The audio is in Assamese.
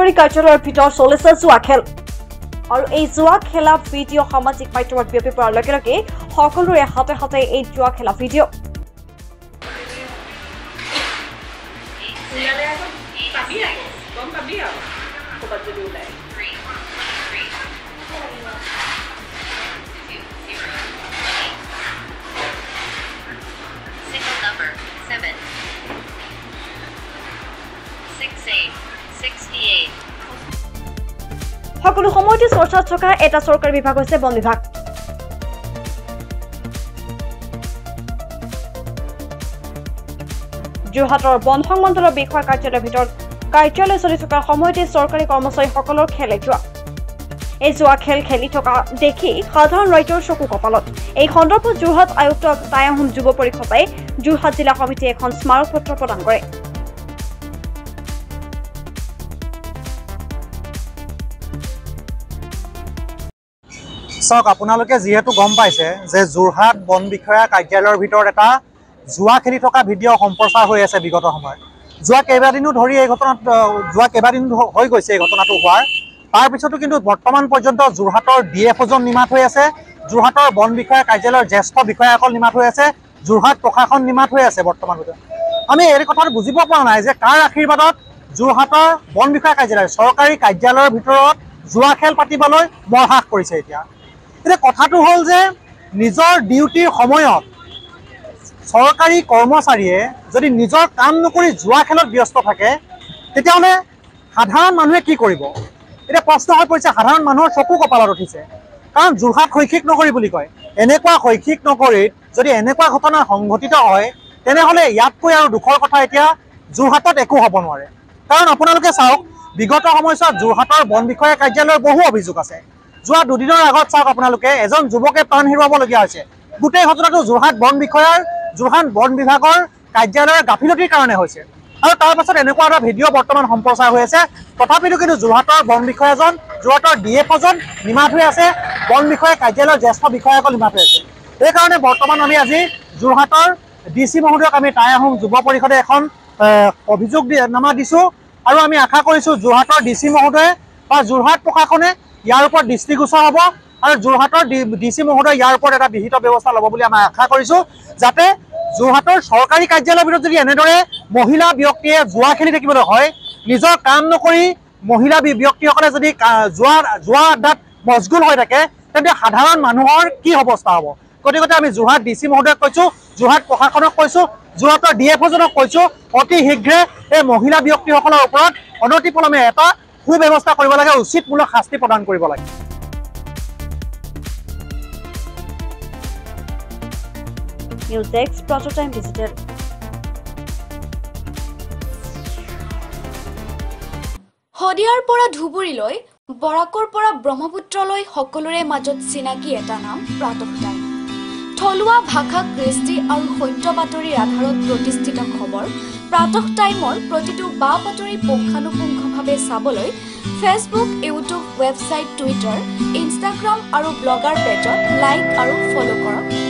চৰকাৰী কাৰ্যালয়ৰ ভিতৰত চলিছে জুৱা খেল আৰু এই জুৱা খেলা ভিডিঅ' সামাজিক মাধ্যমত বিয়পি পৰাৰ লগে লগে সকলোৰে হাতে হাতে এই জুৱা খেলা ভিডিঅ' সকলো সময়তে চৰ্চাত থকা এটা চৰকাৰী বিভাগ হৈছে বন বিভাগ যোৰহাটৰ বন সংমণ্ডলৰ বিষয়া কাৰ্যালয়ৰ ভিতৰত কাৰ্যালয় চলি থকাৰ সময়তে চৰকাৰী কৰ্মচাৰীসকলৰ খেলে যোৱা এই জুৱা খেল খেলি থকা দেখি সাধাৰণ ৰাইজৰ চকু কপালত এই সন্দৰ্ভত যোৰহাট আয়ুক্ত টাই আহোম যুৱ পৰিষদে যোৰহাট জিলা সমিতিয়ে এখন স্মাৰক পত্ৰ প্ৰদান কৰে চাওক আপোনালোকে যেহেতু গম পাইছে যে যোৰহাট বন বিষয়া কাৰ্যালয়ৰ ভিতৰত এটা জুৱা খেলি থকা ভিডিঅ' সম্প্ৰচাৰ হৈ আছে বিগত সময়ত যোৱা কেইবাদিনো ধৰি এই ঘটনাত হৈ গৈছে এই ঘটনাটো হোৱাৰ তাৰ পিছতো কিন্তু বৰ্তমান পৰ্যন্ত যোৰহাটৰ ডিএফঅ'জন নিমাত হৈ আছে যোৰহাটৰ বন বিষয়া কাৰ্যালয়ৰ জ্যেষ্ঠ বিষয়াসকল নিমাত হৈ আছে যোৰহাট প্ৰশাসন নিমাত হৈ আছে বৰ্তমান আমি এই কথাটো বুজিব পৰা নাই যে কাৰ আশীৰ্বাদত যোৰহাটৰ বন বিষয়া কাৰ্যালয় চৰকাৰী কাৰ্যালয়ৰ ভিতৰত জুৱা খেল পাতিবলৈ মৰহাস কৰিছে এতিয়া কথাটো হ'ল যে নিজৰ ডিউটিৰ সময়ত চৰকাৰী কৰ্মচাৰীয়ে যদি নিজৰ কাম নকৰি জুৱা খেলত ব্যস্ত থাকে তেতিয়াহ'লে সাধাৰণ মানুহে কি কৰিব এতিয়া প্ৰশ্ন হৈ পৰিছে সাধাৰণ মানুহৰ চকু কপালত উঠিছে কাৰণ যোৰহাট শৈক্ষিক নগৰী বুলি কয় এনেকুৱা শৈক্ষিক নগৰীত যদি এনেকুৱা ঘটনা সংঘটিত হয় তেনেহ'লে ইয়াতকৈ আৰু দুখৰ কথা এতিয়া যোৰহাটত একো হ'ব নোৱাৰে কাৰণ আপোনালোকে চাওক বিগত সময়ছোৱাত যোৰহাটৰ বন বিষয়া কাৰ্যালয়ৰ বহু অভিযোগ আছে যোৱা দুদিনৰ আগত চাওক আপোনালোকে এজন যুৱকে প্ৰাণ হেৰুৱাবলগীয়া হৈছে গোটেই ঘটনাটো যোৰহাট বন বিভাগৰ কাৰ্যালয়ৰ গাফিলতিৰ কাৰণে হৈছে আৰু তাৰ পাছত এনেকুৱা এটা ভিডিঅ' বৰ্তমান সম্প্ৰচাৰ হৈ আছে তথাপিতো কিন্তু যোৰহাটৰ বন বিষয়াজন যোৰহাটৰ ডিএফঅ'জন নিমাত হৈ আছে বন বিষয়া কাৰ্যালয়ৰ জ্যেষ্ঠ বিষয়াসকল নিমাত হৈ আছে সেইকাৰণে বৰ্তমান আমি আজি যোৰহাটৰ DC মহোদয়ক আমি টাই আহোম যুৱ পৰিষদে এখন অভিযোগনামা দিছোঁ আৰু আমি আশা কৰিছোঁ যোৰহাটৰ DC মহোদয়ে বা যোৰহাট প্ৰশাসনে ইয়াৰ ওপৰত দৃষ্টিগোচৰ হ'ব আৰু যোৰহাটৰ DC মহোদয় ইয়াৰ ওপৰত এটা বিহিত ব্যৱস্থা ল'ব বুলি আমি আশা কৰিছোঁ যাতে যোৰহাটৰ চৰকাৰী কাৰ্যালয়ৰ ভিতৰত যদি এনেদৰে মহিলা ব্যক্তিয়ে জুৱা খেলি থাকিবলৈ হয় নিজৰ কাম নকৰি মহিলা ব্যক্তিসকলে যদি জুৱা আড্ডাত মছগুল হৈ থাকে তেন্তে সাধাৰণ মানুহৰ কি অৱস্থা হ'ব গতিকে আমি যোৰহাট DC মহোদয়ক কৈছোঁ যোৰহাট প্ৰশাসনক কৈছোঁ যোৰহাটৰ ডিএফঅ'জনক কৈছোঁ অতি শীঘ্ৰে এই মহিলা ব্যক্তিসকলৰ ওপৰত অনতিপলমে এটা সুব্যৱস্থা কৰিব লাগে উচিতমূলক শাস্তি প্ৰদান কৰিব লাগে নিউজ ডেস্ক প্ৰটোটাইম ডিজিটেল হদিয়াৰ পৰা ধুবুৰীলৈ বৰাকৰ পৰা ব্ৰহ্মপুত্ৰলৈ সকলোৰে মাজত চিনাকি এটা নাম প্ৰাতঃ টাইম থলুৱা ভাষা কৃষ্টি আৰু সত্য বাতৰিৰ আধাৰত প্ৰতিষ্ঠিত খবৰ প্ৰাতঃ টাইমৰ প্ৰতিটো বা বাতৰি পুংখানুপুংখভাৱে চাবলৈ Facebook YouTube website Twitter Instagram আৰু ব্লগাৰ পেজত লাইক আৰু ফ'ল' কৰক